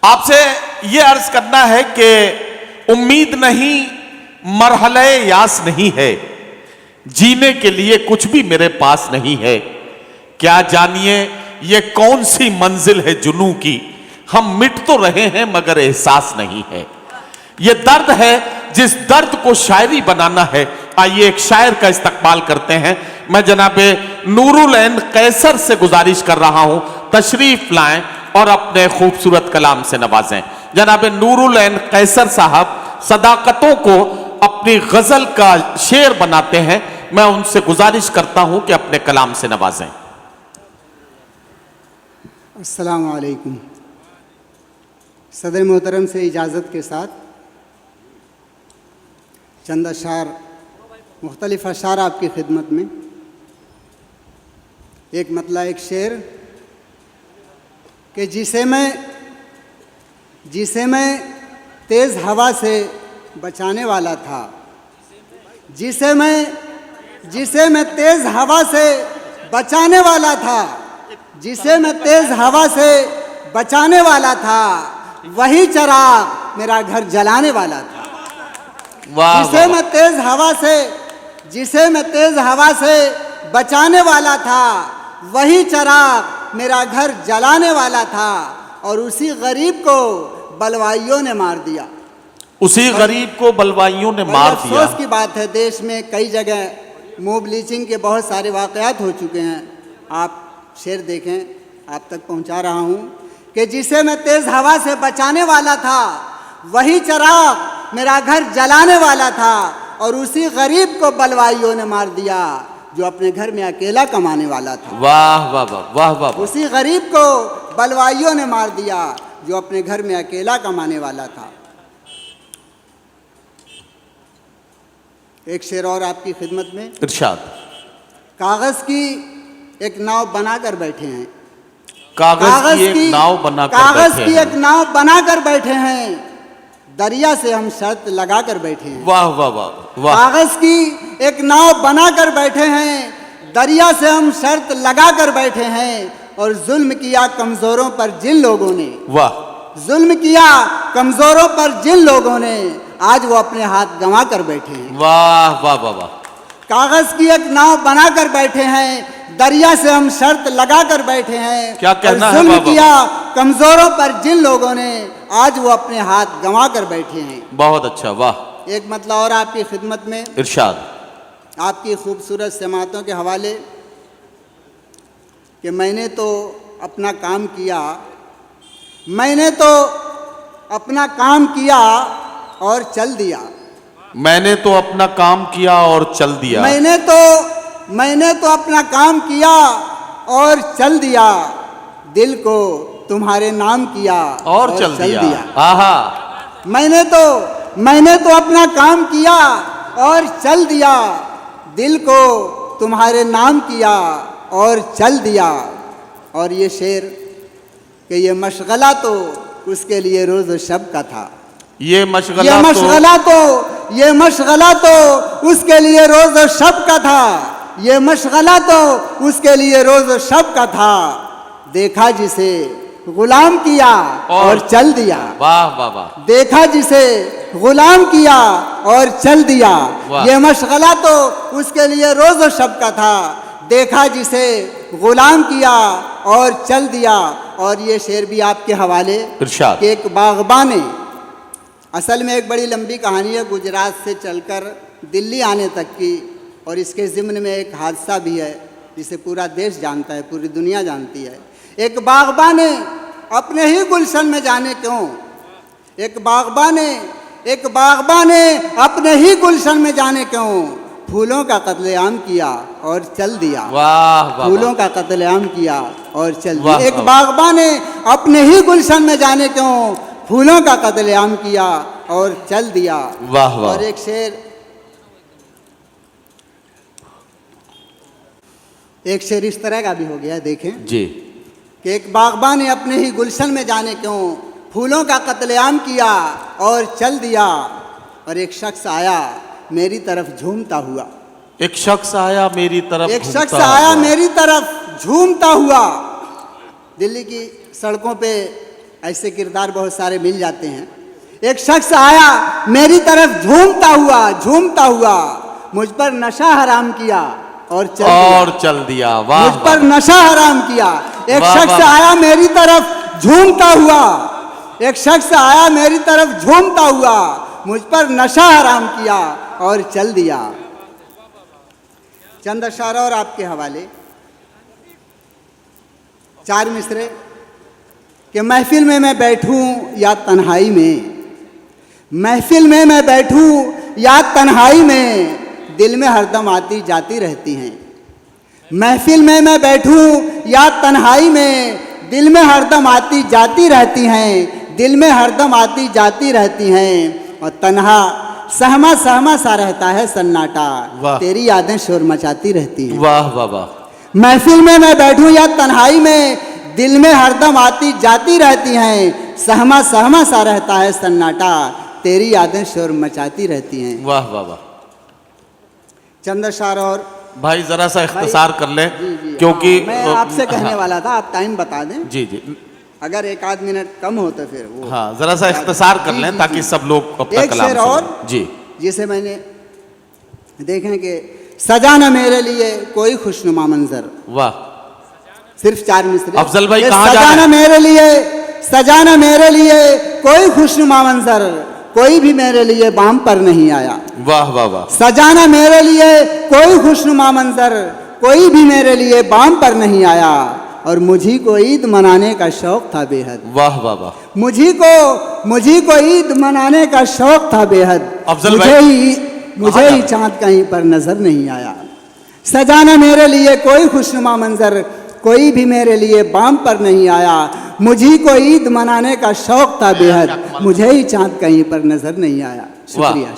आपसे यह अर्ज करना है कि उम्मीद नहीं, मरहले यास नहीं है, जीने के लिए कुछ भी मेरे पास नहीं है। क्या जानिए ये कौन सी मंजिल है जुनू की, हम मिट तो रहे हैं मगर एहसास नहीं है। ये दर्द है जिस दर्द को शायरी बनाना है। आइए एक शायर का इस्तकबाल करते हैं। मैं जनाबे नूरुल ऐन कैसर से गुजारिश कर रहा हूं तशरीफ लाएं और अपने खूबसूरत कलाम से नवाजें। जनाबे नूरुल ऐन कैसर साहब सदाकतों को अपनी गजल का शेर बनाते हैं। मैं उनसे गुजारिश करता हूं कि अपने कलाम से नवाजें। अस्सलाम वालेकुम। सदर मोहतरम से इजाज़त के साथ चंद अशार, मुख्तलिफ अशार आपकी खिदमत में। एक मतला, एक शेर कि जिसे मैं तेज़ हवा से बचाने वाला था, जिसे मैं तेज़ हवा से बचाने वाला था, जिसे मैं तेज़ हवा से बचाने वाला था, वही चिराग मेरा घर जलाने वाला था। जिसे मैं तेज़ हवा से बचाने वाला था, वही चिराग मेरा घर जलाने वाला था। और उसी गरीब को बलवाइयों ने मार दिया। उसी गरीब को बलवाइयों ने मार दिया। अफसोस की बात है, देश में कई जगह मोब लीचिंग के बहुत सारे वाक़यात हो चुके हैं। आप शेर देखें, आप तक पहुंचा रहा हूं कि जिसे मैं तेज़ हवा से बचाने वाला था, वही चिराग मेरा घर जलाने वाला था। और उसी गरीब को बलवाइयों ने मार दिया जो अपने घर में अकेला कमाने वाला था। वाह वाह वाह वाह वाह। उसी गरीब को बलवाइयों ने मार दिया जो अपने घर में अकेला कमाने वाला था। एक शेर और आपकी खिदमत में। इरशाद। कागज की एक नाव बनाकर बैठे हैं। कागज की एक नाव बनाकर बैठे हैं। दरिया से हम शर्त लगाकर बैठे हैं। वाह वाह वाह वाह। कागज की एक नाव बनाकर बैठे हैं, दरिया से हम शर्त लगाकर बैठे हैं। और जुल्म किया कमजोरों पर जिन लोगों ने, वाह, जुल्म किया कमजोरों पर जिन लोगों ने, आज वो अपने हाथ गंवा कर बैठे हैं। वाह वाह वाह वाह। कागज की एक नाव बनाकर बैठे हैं, दरिया से हम शर्त लगाकर बैठे हैं। क्या कहना है? जुल्म किया कमजोरों पर जिन लोगों ने, आज वो अपने हाथ गंवा कर बैठे हैं। बहुत अच्छा, वाह। एक मतलब और आपकी खिदमत में। इरशाद। आपकी खूबसूरत समातों के हवाले कि मैंने तो अपना काम किया, मैंने तो अपना काम किया और चल दिया। मैंने तो अपना काम किया और चल दिया। मैंने तो अपना काम किया और चल दिया। दिल को तुम्हारे नाम किया और चल दिया। आहा। मैंने तो अपना काम किया और चल दिया। दिल को तुम्हारे नाम किया और चल दिया। और ये शेर कि ये मशगला तो उसके लिए रोज़ शब का था। ये मशगला तो उसके लिए रोज़ शब का था। ये मशगला तो उसके लिए रोज़ शब का था। देखा जिसे गुलाम किया और चल दिया। वाह वाह वाह। देखा जिसे गुलाम किया और चल दिया। ये मशगला तो उसके लिए रोज़ शब का था। देखा जिसे गुलाम किया और चल दिया। और ये शेर भी आपके हवाले कि एक बागबान ने, असल में एक बड़ी लंबी कहानी है, गुजरात से चलकर दिल्ली आने तक की। और इसके ज़िम्न में एक हादसा भी है जिसे पूरा देश जानता है, पूरी दुनिया जानती है। एक बागबान ने अपने ही गुलशन में जाने क्यों, एक बागबान ने अपने ही गुलशन में जाने क्यों फूलों का कत्लेआम किया और चल दिया। वाह। फूलों का कत्लेआम किया और चल दिया। एक बागबान ने अपने ही गुलशन में जाने क्यों फूलों का कत्लेआम किया और चल दिया। वाह वाह। और एक शेर इस तरह का भी हो गया, देखें जी कि एक बागबान ने अपने ही गुलशन में जाने क्यों फूलों का कत्लेआम किया और चल दिया। और एक शख्स आया मेरी तरफ झूमता हुआ। एक शख्स आया मेरी तरफ झूमता हुआ। दिल्ली की सड़कों पे ऐसे किरदार बहुत सारे मिल जाते हैं। एक शख्स आया मेरी तरफ झूमता हुआ मुझ पर नशा हराम किया और चल दिया। वाह, मुझ पर नशा हराम किया। एक वाह, शख्स वाह। आया मेरी तरफ झूमता हुआ, एक शख्स आया मेरी तरफ झूमता हुआ मुझ पर नशा हराम किया और चल दिया। चंद अशारा और आपके हवाले। 4 मिसरे कि महफिल में मैं बैठूं या तन्हाई में, महफिल में मैं बैठूं या तन्हाई में, दिल में हरदम आती जाती रहती हैं। महफिल में मैं बैठूं या तन्हाई में, दिल में हरदम आती जाती रहती हैं, दिल में हरदम आती जाती रहती हैं। और तन्हा सहमा सहमा सा रहता है सन्नाटा, तेरी यादें शोर मचाती रहती हैं। वाह वाह वाह। महफिल में मैं बैठूं या तन्हाई में, दिल में हरदम आती जाती रहती हैं, सहमा सहमा सा रहता है सन्नाटा, तेरी यादें शोर मचाती रहती हैं। वाह वाह वाह। चंद अशार और भाई जरा सा इख्तिसार कर ले, जी, क्योंकि मैं आपसे कहने वाला था, आप टाइम बता दें। जी जी, अगर 1 मिनट कम हो तो फिर वो हाँ जरा सा इख्तिसार कर लें ताकि सब लोग अपना एक कलाम शेर सुनें। और जी, जिसे मैंने देखें कि सजा न मेरे लिए कोई खुशनुमा मंजर, वाह। सिर्फ 4 मिसरे। अफजल भाई ये कहाँ जा सजा रहे न हैं? मेरे लिए, सजा न मेरे लिए कोई खुशनुमा मंजर, कोई भी मेरे लिए बाम पर नहीं आया। वाह वाह वाह। सजा न मेरे लिए कोई खुशनुमा मंजर, कोई भी मेरे लिए बाम पर नहीं आया। और मुझी को ईद मनाने का शौक था बेहद। वाह वाह वाह। मुझी को ईद मनाने का शौक था बेहद। अफजल मुझे ही चांद कहीं पर नजर नहीं आया। सजा न मेरे लिए कोई खुशनुमा मंजर, कोई भी मेरे लिए बाम पर नहीं आया। मुझी को ईद मनाने का शौक था बेहद, मुझे ही चांद कहीं पर नजर नहीं आया। शुक्रिया।